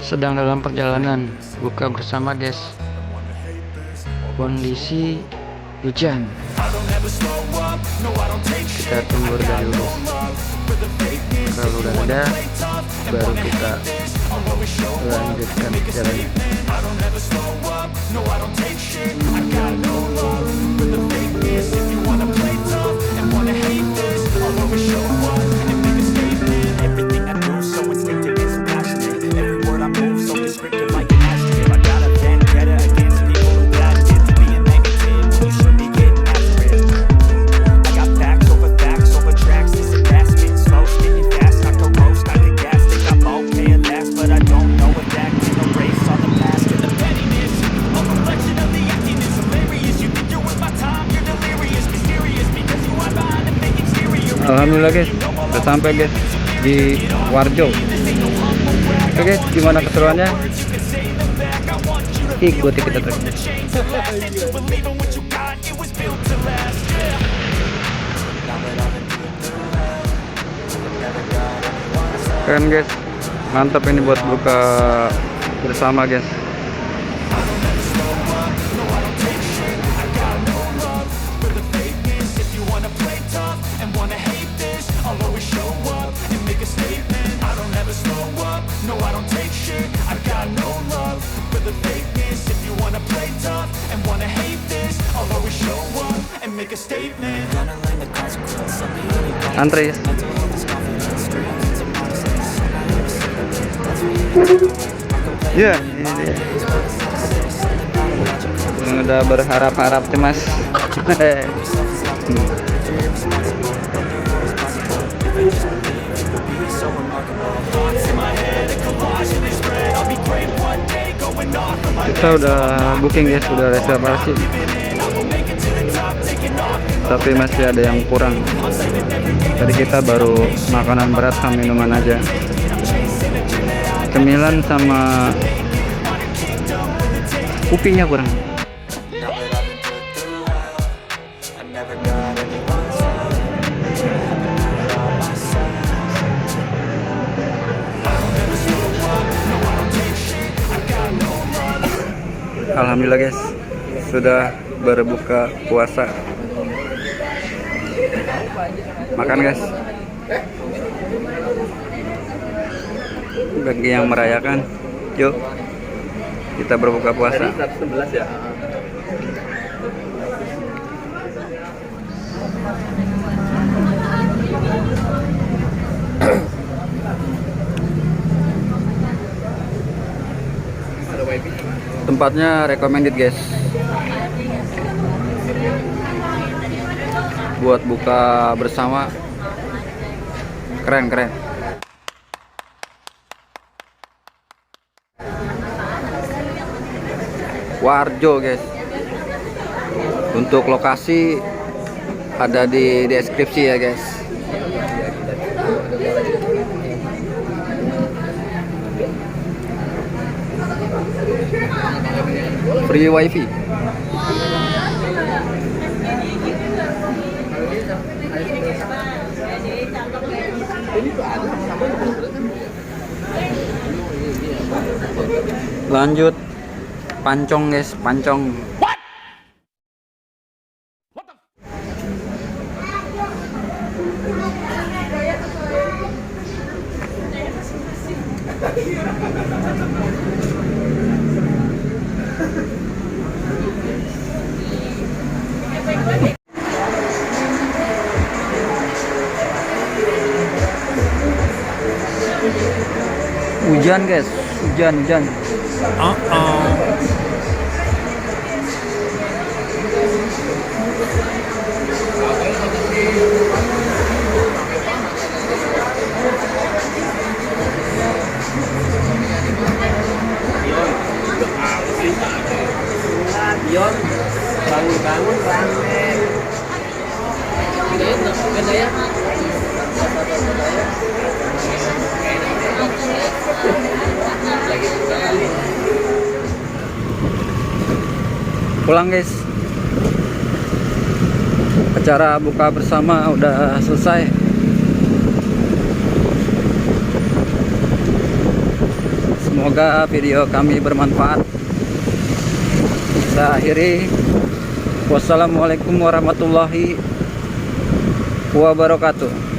sedang dalam perjalanan buka bersama guys. Kondisi hujan, kita tunggu reda dulu. Kalau udah reda baru kita lanjutkan jalannya. Alhamdulillah guys, udah sampai guys di Warjo. Oke guys, gimana keseruannya? Ikuti kita terus. Keren guys, mantap ini buat buka bersama guys. Antri ya, ini dia. Udah berharap-harap cemas. Kita udah booking guys, udah reservasi, tapi masih ada yang kurang. Tadi kita baru makanan berat sama minuman aja, cemilan sama kopinya kurang. Alhamdulillah guys, sudah berbuka puasa. Makan guys. Bagi yang merayakan, yuk kita berbuka puasa. 11 ya. Tempatnya recommended guys, buat buka bersama. Keren. Warjo guys. Untuk lokasi ada di deskripsi ya guys. Free wifi. Lanjut pancong guys, pancong. Hujan guys, hujan. Dion, bangun rame. Beda ya. Pulang guys, acara buka bersama udah selesai. Semoga video kami bermanfaat. Saya akhiri. Wassalamualaikum warahmatullahi wabarakatuh.